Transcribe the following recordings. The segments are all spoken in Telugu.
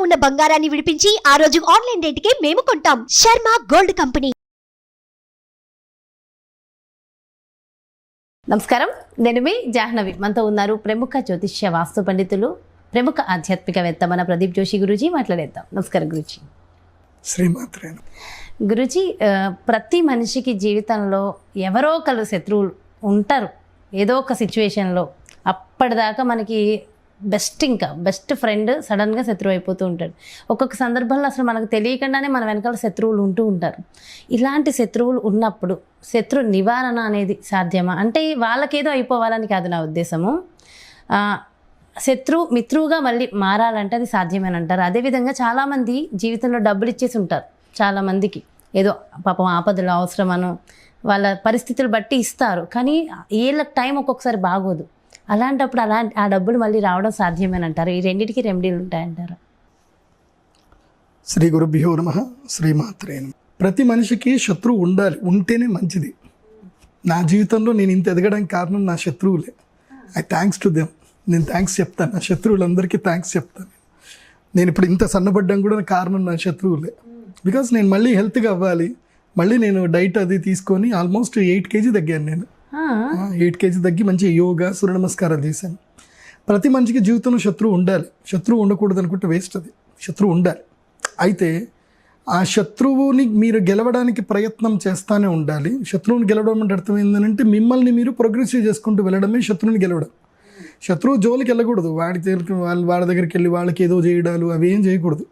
ఉన్న బంగారాన్ని విడిపించి ఆ రోజు ఆన్లైన్ రేటుకే మేము కొంటాం. Sharma gold company. నమస్కారం, నేను మీ జాహ్నవి. మనతో ఉన్నారు ప్రముఖ జ్యోతిష్య వాస్తు పండితులు, ప్రముఖ ఆధ్యాత్మికవేత్త మన ప్రదీప్ జోషి గురూజీ. మాట్లాడేద్దాం. నమస్కారం గురూజీ. శ్రీమాత్రే. గురూజీ, ప్రతి మనిషికి జీవితంలో ఎవరో ఒకరు శత్రువులు ఉంటారు ఏదో ఒక సిచ్యువేషన్లో. అప్పటిదాకా మనకి బెస్ట్ ఫ్రెండ్ సడన్గా శత్రువు అయిపోతూ ఉంటాడు. ఒక్కొక్క సందర్భంలో అసలు మనకు తెలియకుండానే మన వెనకాల శత్రువులు ఉంటూ ఉంటారు. ఇలాంటి శత్రువులు ఉన్నప్పుడు శత్రు నివారణ అనేది సాధ్యమా? అంటే వాళ్ళకేదో అయిపోవాలని కాదు నా ఉద్దేశము. మిత్రువుగా మళ్ళీ మారాలంటే అది సాధ్యమేనంటారు. అదేవిధంగా చాలామంది జీవితంలో డబ్బులు ఇచ్చేసి ఉంటారు. చాలామందికి ఏదో పాపం ఆపదలు అవసరమనో వాళ్ళ పరిస్థితులు బట్టి ఇస్తారు, కానీ వీళ్ళ టైం ఒక్కొక్కసారి బాగోదు. అలాంటప్పుడు ఆ డబ్బులు మళ్ళీ రావడం సాధ్యమేనంటారు. ఈ రెండింటికి రెమెడీలు ఉంటాయంటారు? శ్రీ గురుభ్యో నమః. శ్రీమాత్రే నమః. ప్రతి మనిషికి శత్రువు ఉండాలి, ఉంటేనే మంచిది. నా జీవితంలో నేను ఇంత ఎదగడానికి కారణం నా శత్రువులే. Thanks to them. నేను థ్యాంక్స్ చెప్తాను, నా శత్రువులందరికీ థ్యాంక్స్ చెప్తాను. నేను ఇప్పుడు ఇంత సన్నబడ్డం కూడా కారణం నా శత్రువులే. బికాస్ నేను మళ్ళీ హెల్త్గా అవ్వాలి, మళ్ళీ నేను డైట్ అది తీసుకొని ఆల్మోస్ట్ 8 kg తగ్గాను. నేను 8 kg తగ్గి మంచి యోగా, సూర్య నమస్కారాలు చేశాను. ప్రతి మనిషికి జీవితంలో శత్రువు ఉండాలి. శత్రువు ఉండకూడదు అనుకుంటే వేస్ట్. అది శత్రువు ఉండాలి. అయితే ఆ శత్రువుని మీరు గెలవడానికి ప్రయత్నం చేస్తూనే ఉండాలి. శత్రువుని గెలవడం అంటే అర్థం ఏంటంటే మిమ్మల్ని మీరు ప్రోగ్రెసివ్ చేసుకుంటూ వెళ్ళడమే శత్రువుని గెలవడం. శత్రువు జోలికి వెళ్ళకూడదు. వాళ్ళ దగ్గరికి వెళ్ళి వాళ్ళకి ఏదో చేయడాలు అవి ఏం చేయకూడదు.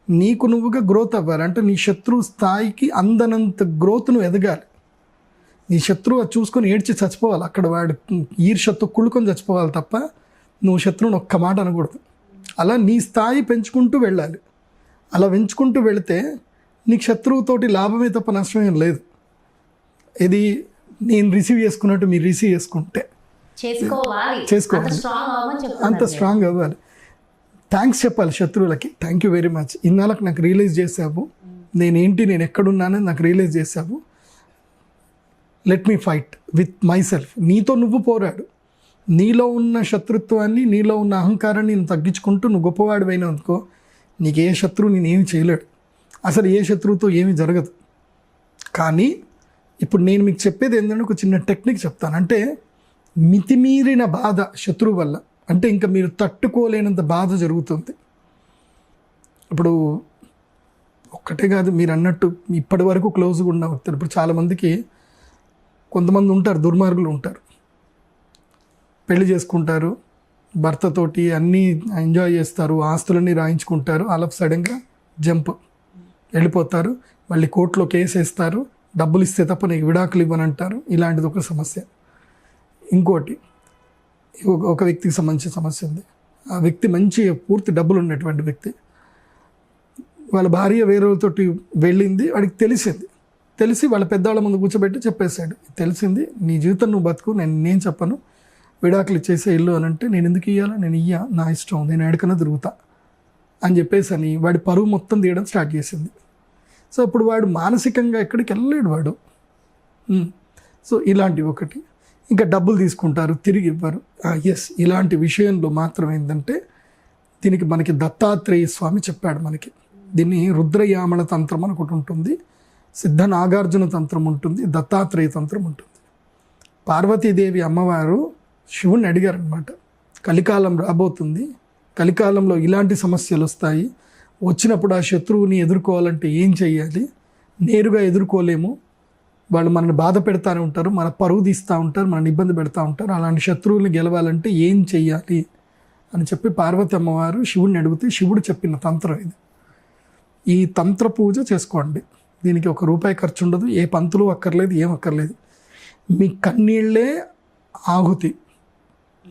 నీకు నువ్వుగా గ్రోత్ అవ్వాలి. అంటే నీ శత్రువు స్థాయికి అందనంత గ్రోత్ నువ్వు ఎదగాలి. నీ శత్రువు అది చూసుకొని ఏడ్చి చచ్చిపోవాలి. అక్కడ వాడు ఈర్ష్యతో కుళ్ళుకొని చచ్చిపోవాలి తప్ప నువ్వు శత్రువుని ఒక్క మాట అనకూడదు. అలా నీ స్థాయి పెంచుకుంటూ వెళ్ళాలి. అలా పెంచుకుంటూ వెళితే నీకు శత్రువుతోటి లాభమే తప్ప నష్టమేం లేదు. ఇది నేను రిసీవ్ చేసుకున్నట్టు మీరు రిసీవ్ చేసుకుంటే చేసుకోవాలి. అంత స్ట్రాంగ్ అవ్వాలి. థ్యాంక్స్ చెప్పాలి శత్రువులకి. థ్యాంక్ యూ వెరీ మచ్, ఇన్నాళ్ళకి నాకు రియలైజ్ చేసావు, నేను ఎక్కడున్నానని నాకు రియలైజ్ చేసావు. Let me fight with my self. నీతో నువ్వు పోరాడు. నీలో ఉన్న శత్రుత్వాన్ని, నీలో ఉన్న అహంకారాన్ని నేను తగ్గించుకుంటూ నువ్వు గొప్పవాడివైనా అనుకో, నీకు ఏ శత్రువు నేనేమి చేయలేడు. అసలు ఏ శత్రువుతో ఏమీ జరగదు. కానీ ఇప్పుడు నేను మీకు చెప్పేది ఏంటంటే ఒక చిన్న టెక్నిక్ చెప్తాను. అంటే మితిమీరిన బాధ శత్రువు వల్ల, అంటే ఇంకా మీరు తట్టుకోలేనంత బాధ జరుగుతుంది. ఇప్పుడు ఒక్కటే కాదు, మీరు అన్నట్టు ఇప్పటి వరకు క్లోజ్గా ఉన్న వ్యక్తులు ఇప్పుడు చాలామందికి కొంతమంది ఉంటారు, దుర్మార్గులు ఉంటారు. పెళ్లి చేసుకుంటారు, భర్తతోటి అన్నీ ఎంజాయ్ చేస్తారు, ఆస్తులన్నీ రాయించుకుంటారు. ఆల్ ఆఫ్ సడన్గా జంప్ వెళ్ళిపోతారు. మళ్ళీ కోర్టులో కేసు వేస్తారు. డబ్బులు ఇస్తే తప్ప నీకు విడాకులు ఇవ్వనంటారు. ఇలాంటిది ఒక సమస్య. ఇంకోటి, ఒక వ్యక్తికి సంబంధించిన సమస్య ఉంది. ఆ వ్యక్తి మంచి పూర్తి డబ్బులు ఉన్నటువంటి వ్యక్తి. వాళ్ళ భార్య వేరేతోటి వెళ్ళింది, వాడికి తెలిసి వాళ్ళ పెద్దవాళ్ళ ముందు కూర్చోబెట్టి చెప్పేశాడు, తెలిసింది, నీ జీవితం నువ్వు బతుకు, నేను చెప్పను, విడాకులు ఇచ్చేసే ఇల్లు అని. అంటే నేను ఎందుకు ఇవ్వాలా, నేను నా ఇష్టం, నేను ఎక్కడికైనా తిరుగుతా అని చెప్పేసి అని వాడి పరువు మొత్తం తీయడం స్టార్ట్ చేసింది. సో ఇప్పుడు వాడు మానసికంగా ఎక్కడికి వెళ్ళలేడు వాడు. సో ఇలాంటివి ఒకటి. ఇంకా డబ్బులు తీసుకుంటారు, తిరిగి ఇవ్వరు. ఎస్, ఇలాంటి విషయంలో మాత్రం ఏంటంటే దీనికి మనకి దత్తాత్రేయ స్వామి చెప్పాడు మనకి. దీన్ని రుద్రయామల తంత్రం అని ఒకటి ఉంటుంది, సిద్ధ నాగార్జున తంత్రం ఉంటుంది, దత్తాత్రేయ తంత్రం ఉంటుంది. పార్వతీదేవి అమ్మవారు శివుణ్ణి అడిగారనమాట, కలికాలం రాబోతుంది, కలికాలంలో ఇలాంటి సమస్యలు వస్తాయి, వచ్చినప్పుడు ఆ శత్రువుని ఎదుర్కోవాలంటే ఏం చెయ్యాలి, నేరుగా ఎదుర్కోలేము, వాళ్ళు మనల్ని బాధ పెడతానే ఉంటారు, మన పరువు తీస్తూ ఉంటారు, మనల్ని ఇబ్బంది పెడతా ఉంటారు, అలాంటి శత్రువుల్ని గెలవాలంటే ఏం చెయ్యాలి అని చెప్పి పార్వతి అమ్మవారు శివుడిని అడిగితే శివుడు చెప్పిన తంత్రం ఇది. ఈ తంత్ర పూజ చేసుకోండి. దీనికి ₹1 ఖర్చు ఉండదు, ఏ పంతులు అక్కర్లేదు, ఏం అక్కర్లేదు. మీ కన్నీళ్ళే ఆహుతి,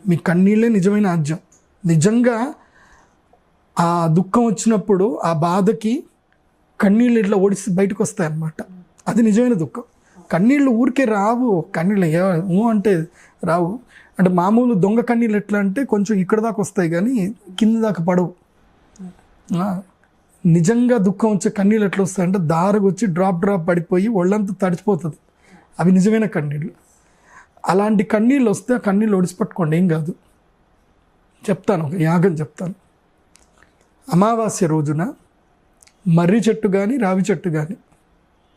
మీ కన్నీళ్ళే నిజమైన ఆజ్యం. నిజంగా ఆ దుఃఖం వచ్చినప్పుడు ఆ బాధకి కన్నీళ్ళు ఇట్లా ఒడిసి బయటకు వస్తాయన్నమాట. అది నిజమైన దుఃఖం. కన్నీళ్ళు ఊరికే రావు. కన్నీళ్ళు అంటే రావు. అంటే మామూలు దొంగ కన్నీళ్ళు ఎట్లా అంటే కొంచెం ఇక్కడ దాకా వస్తాయి కానీ కింద దాకా పడవు. నిజంగా దుఃఖం వచ్చే కన్నీళ్ళు ఎట్లా వస్తాయంటే దారకు వచ్చి డ్రాప్ పడిపోయి ఒళ్ళంతా తడిచిపోతుంది. అవి నిజమైన కన్నీళ్ళు. అలాంటి కన్నీళ్ళు వస్తే ఆ కన్నీళ్ళు ఒడిసిపట్టుకోండి, ఏం కాదు. చెప్తాను, ఒక యాగం చెప్తాను. అమావాస్య రోజున మర్రి చెట్టు కానీ రావి చెట్టు కానీ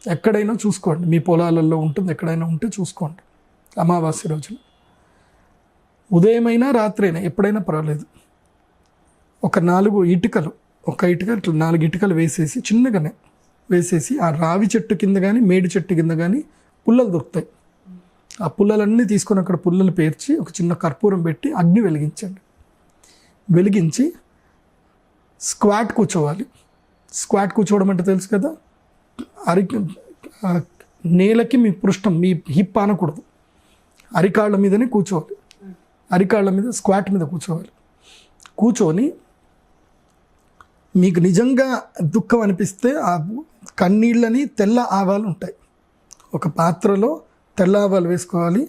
ఎక్కడైనా చూసుకోండి, మీ పొలాలలో ఉంటుంది, ఎక్కడైనా ఉంటే చూసుకోండి. అమావాస్య రోజున ఉదయమైనా రాత్రైనా ఎప్పుడైనా పర్వాలేదు, ఒక 4 ఇటుకలు, ఒక ఇటుక ఇట్లా 4 ఇటుకలు వేసేసి చిన్నగానే వేసేసి ఆ రావి చెట్టు కింద కానీ మేడి చెట్టు కింద కానీ పుల్లలు దొరుకుతాయి. ఆ పుల్లలన్నీ తీసుకొని అక్కడ పుల్లలు పేర్చి ఒక చిన్న కర్పూరం పెట్టి అగ్ని వెలిగించండి. వెలిగించి స్క్వాట్ కూర్చోవాలి. స్క్వాట్ కూర్చోవడం అంటే తెలుసు కదా, నేలకి మీ పృష్ఠం, మీ హిప్ ఆనకూడదు, అరికాళ్ళ మీదనే కూర్చోవాలి. అరికాళ్ళ మీద స్క్వాట్ మీద కూర్చోవాలి. కూర్చొని మీకు నిజంగా దుఃఖం అనిపిస్తే ఆ కన్నీళ్ళని తెల్ల ఆవాలు ఉంటాయి, ఒక పాత్రలో తెల్ల ఆవాలు వేసుకోవాలి.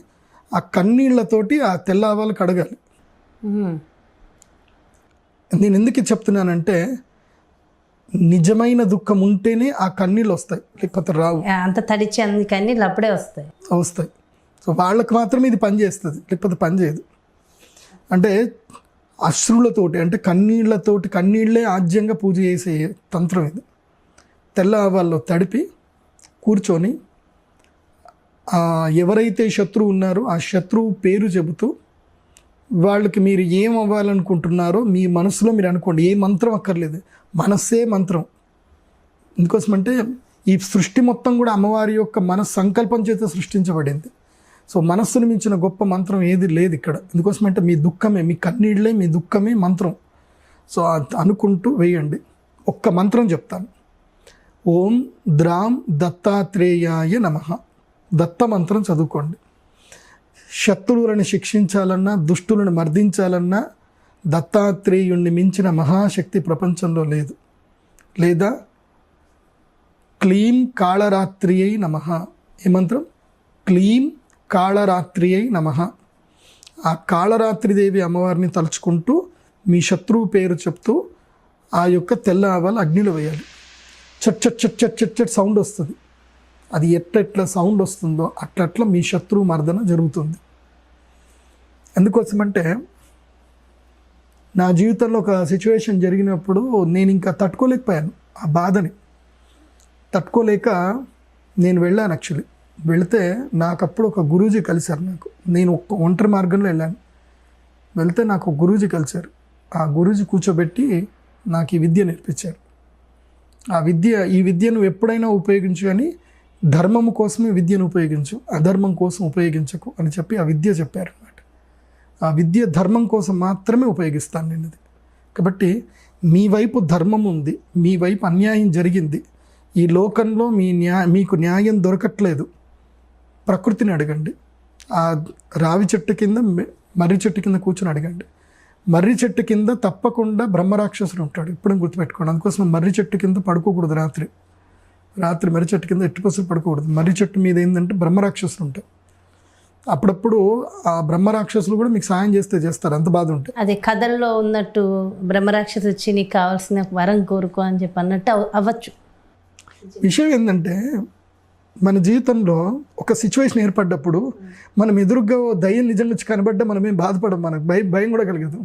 ఆ కన్నీళ్లతోటి ఆ తెల్ల ఆవాలు కడగాలి. నేను ఎందుకు చెప్తున్నానంటే నిజమైన దుఃఖం ఉంటేనే ఆ కన్నీళ్ళు వస్తాయి, లేకపోతే రావు. అంత తడిచి అన్ని కన్నీళ్ళు అప్పుడే వస్తాయి. సో వాళ్ళకి మాత్రమే ఇది పనిచేస్తుంది, లేకపోతే పనిచేయదు. అంటే అశ్రులతోటి, అంటే కన్నీళ్లతోటి, కన్నీళ్లే ఆజ్యంగా పూజ చేసే తంత్రం ఇది. తెల్ల ఆవాల్లో తడిపి కూర్చొని ఎవరైతే శత్రువు ఉన్నారో ఆ శత్రువు పేరు చెబుతూ వాళ్ళకి మీరు ఏం అవ్వాలనుకుంటున్నారో మీ మనసులో మీరు అనుకోండి. ఏ మంత్రం అక్కర్లేదు, మనస్సే మంత్రం. ఎందుకోసమంటే ఈ సృష్టి మొత్తం కూడా అమ్మవారి యొక్క సంకల్పం చేత సృష్టించబడింది. సో మనస్సును మించిన గొప్ప మంత్రం ఏది లేదు ఇక్కడ. ఎందుకోసమంటే మీ దుఃఖమే, మీ కన్నీళ్ళే, మీ దుఃఖమే మంత్రం. సో అనుకుంటూ వేయండి. ఒక్క మంత్రం చెప్తాను. ఓం ద్రాం దత్తాత్రేయాయ నమః. దత్త మంత్రం చదువుకోండి. శత్రువులను శిక్షించాలన్నా, దుష్టులను మర్దించాలన్నా దత్తాత్రేయుణ్ణి మించిన మహాశక్తి ప్రపంచంలో లేదు. లేదా క్లీం కాళరాత్రియై నమః. ఏ మంత్రం? క్లీం కాళరాత్రియై నమః. ఆ కాళరాత్రిదేవి అమ్మవారిని తలుచుకుంటూ మీ శత్రువు పేరు చెప్తూ ఆ యొక్క తెల్ల ఆవాలు అగ్నిలో వేయాలి. చట్ చట్ చట్ చట్ చట్ చట్ సౌండ్ వస్తుంది. అది ఎట్లా సౌండ్ వస్తుందో అట్లా మీ శత్రువు మర్దన జరుగుతుంది. ఎందుకోసమంటే నా జీవితంలో ఒక సిచ్యువేషన్ జరిగినప్పుడు నేను ఇంకా తట్టుకోలేకపోయాను. ఆ బాధని తట్టుకోలేక నేను వెళ్ళాను. యాక్చువల్లీ వెళితే నాకప్పుడు ఒక గురూజీ కలిశారు. నేను ఒంటరి మార్గంలో వెళ్ళాను. వెళ్తే నాకు గురూజీ కలిశారు. ఆ గురూజీ కూర్చోబెట్టి నాకు ఈ విద్య నేర్పించారు. ఈ విద్యను ఎప్పుడైనా ఉపయోగించు, కానీ ధర్మము కోసమే విద్యను ఉపయోగించు, అధర్మం కోసం ఉపయోగించకు అని చెప్పి ఆ విద్య చెప్పారు అన్నమాట. ఆ విద్య ధర్మం కోసం మాత్రమే ఉపయోగిస్తాను నేను అది. కాబట్టి మీ వైపు ధర్మం ఉంది, మీ వైపు అన్యాయం జరిగింది, ఈ లోకంలో మీకు న్యాయం దొరకట్లేదు, ప్రకృతిని అడగండి. ఆ రావి చెట్టు కింద, మర్రి చెట్టు కింద కూర్చొని అడగండి. మర్రి చెట్టు కింద తప్పకుండా బ్రహ్మరాక్షసుడు ఉంటాడు, ఎప్పుడు గుర్తుపెట్టుకోండి. అందుకోసం మర్రి చెట్టు కింద పడుకోకూడదు. రాత్రి మర్రి చెట్టు కింద ఎట్టుకోసం పడుకోకూడదు. మర్రి చెట్టు మీద ఏంటంటే బ్రహ్మరాక్షసులు ఉంటాయి. అప్పుడప్పుడు ఆ బ్రహ్మరాక్షసులు కూడా మీకు సాయం చేస్తారు, అంత బాధ ఉంటాయి. అదే కథల్లో ఉన్నట్టు బ్రహ్మరాక్షసు వచ్చి నీకు కావాల్సిన వరం కోరుకో అని చెప్పి అన్నట్టు అవ్వచ్చు. విషయం ఏంటంటే మన జీవితంలో ఒక సిచ్యువేషన్ ఏర్పడ్డప్పుడు మనం ఎదురుగా దయ్యం నిజంగా వచ్చి కనబడ్డా మనం ఏం బాధపడం, మనకు భయం కూడా కలగదు.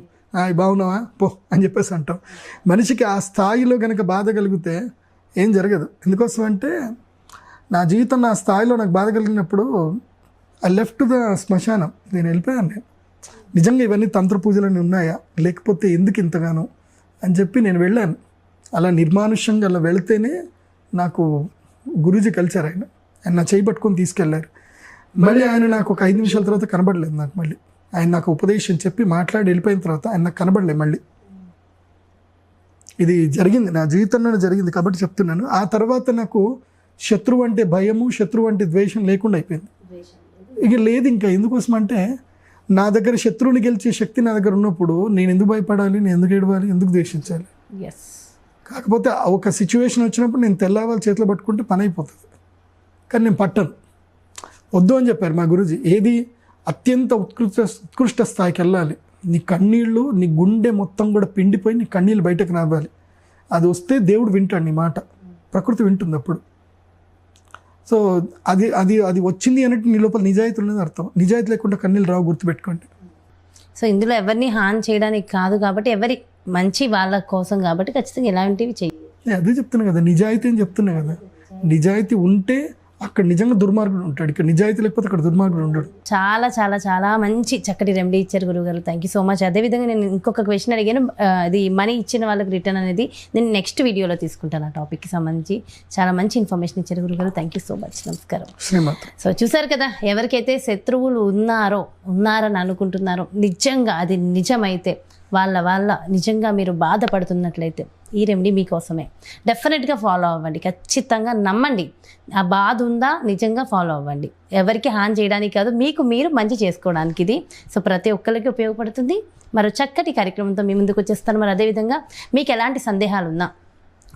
బాగున్నావా పో అని చెప్పేసి అంటాం. మనిషికి ఆ స్థాయిలో కనుక బాధ కలిగితే ఏం జరగదు. ఎందుకోసం అంటే నా జీవితం నా స్థాయిలో నాకు బాధ కలిగినప్పుడు ఐ లెఫ్ట్ ద శ్మశానం. నేను వెళ్ళిపోయాను. నిజంగా ఇవన్నీ తంత్ర పూజలన్నీ ఉన్నాయా, లేకపోతే ఎందుకు ఇంతగానో అని చెప్పి నేను వెళ్ళాను. అలా నిర్మానుష్యంగా అలా వెళితేనే నాకు గురూజీ కలిశారు. ఆయన నా చేయి పట్టుకొని తీసుకెళ్లారు. మళ్ళీ ఆయన నాకు ఒక 5 నిమిషాల తర్వాత కనబడలేదు. నాకు మళ్ళీ ఆయన నాకు ఉపదేశం చెప్పి మాట్లాడి వెళ్ళిపోయిన తర్వాత ఆయన నాకు కనబడలేదు మళ్ళీ. ఇది జరిగింది, నా జీవితంలోనే జరిగింది కాబట్టి చెప్తున్నాను. ఆ తర్వాత నాకు శత్రువు అంటే భయము, శత్రువు అంటే ద్వేషం లేకుండా అయిపోయింది. ఇక లేదు ఇంకా. ఎందుకోసం అంటే నా దగ్గర శత్రువుని గెలిచే శక్తి నా దగ్గర ఉన్నప్పుడు నేను ఎందుకు భయపడాలి, నేను ఎందుకు ఏడవాలి, ఎందుకు ద్వేషించాలి? కాకపోతే ఒక సిచ్యువేషన్ వచ్చినప్పుడు నేను తెల్లవాళ్ళు చేతిలో పట్టుకుంటే పని అయిపోతుంది, కానీ నేను పట్టను. వద్దు అని చెప్పారు మా గురూజీ. ఏది అత్యంత ఉత్కృష్ట స్థాయికి వెళ్ళాలి. నీ కన్నీళ్ళు, నీ గుండె మొత్తం కూడా పిండిపోయి నీ కన్నీళ్ళు బయటకు రావాలి. అది వస్తే దేవుడు వింటాడు నీ మాట, ప్రకృతి వింటుంది అప్పుడు. సో అది అది అది వచ్చింది అన్నట్టు నీ లోపల నిజాయితీ ఉన్నది అర్థం. నిజాయితీ లేకుండా కన్నీళ్ళు రావు, గుర్తుపెట్టుకోండి. సో ఇందులో ఎవరిని హాని చేయడానికి కాదు కాబట్టి మంచి వాళ్ళ కోసం కాబట్టి ఖచ్చితంగా ఇలాంటివి చెయ్యి. నేను అదే చెప్తున్నా కదా, నిజాయితీ అని చెప్తున్నా కదా. నిజాయితీ ఉంటే అక్కడ నిజంగా దుర్మార్గుడు ఉంటాడు, ఇక్కడ నిజాయితీ లేకపోతే అక్కడ దుర్మార్గుడు ఉండడు. చాలా చాలా చాలా మంచి చక్కటి రెమెడీ ఇచ్చారు గురుగారు. Thank you so much. అదేవిధంగా నేను ఇంకొక క్వశ్చన్ అడిగాను, అది మనీ ఇచ్చిన వాళ్ళకి రిటర్న్ అనేది నేను నెక్స్ట్ వీడియోలో తీసుకుంటాను. ఆ టాపిక్కి సంబంధించి చాలా మంచి ఇన్ఫర్మేషన్ ఇచ్చారు గురుగారు. Thank you so much. నమస్కారం. శ్రీమాత. సో చూసారు కదా, ఎవరికైతే శత్రువులు ఉన్నారని అనుకుంటున్నారో, నిజంగా అది నిజమైతే వాళ్ళ నిజంగా మీరు బాధపడుతున్నట్లయితే ఈ రెమెడీ మీకోసమే. డెఫినెట్గా ఫాలో అవ్వండి, ఖచ్చితంగా నమ్మండి. ఆ బాధ ఉందా, నిజంగా ఫాలో అవ్వండి. ఎవరికి హాని చేయడానికి కాదు, మీకు మీరు మంచి చేసుకోవడానికి ఇది. సో ప్రతి ఒక్కరికి ఉపయోగపడుతుంది. మరో చక్కటి కార్యక్రమంతో మీ ముందుకు వచ్చేస్తాను. మరి అదేవిధంగా మీకు ఎలాంటి సందేహాలు ఉన్నా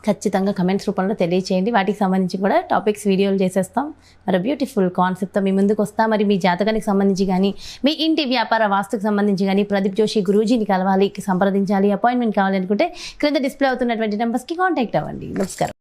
ఖచ్చితంగా కమెంట్స్ రూపంలో తెలియచేయండి. వాటికి సంబంధించి కూడా టాపిక్స్ వీడియోలు చేసేస్తాం. మరి బ్యూటిఫుల్ కాన్సెప్ట్తో మీ ముందుకు వస్తాం. మరి మీ జాతకానికి సంబంధించి కానీ, మీ ఇంటి వ్యాపార వాస్తుకు సంబంధించి కానీ ప్రదీప్ జోషి గురూజీని కలవాలి, సంప్రదించాలి, అపాయింట్మెంట్ కావాలి అనుకుంటే క్రింద డిస్ప్లే అవుతున్నటువంటి నెంబర్స్కి కాంటాక్ట్ అవ్వండి. నమస్కారం.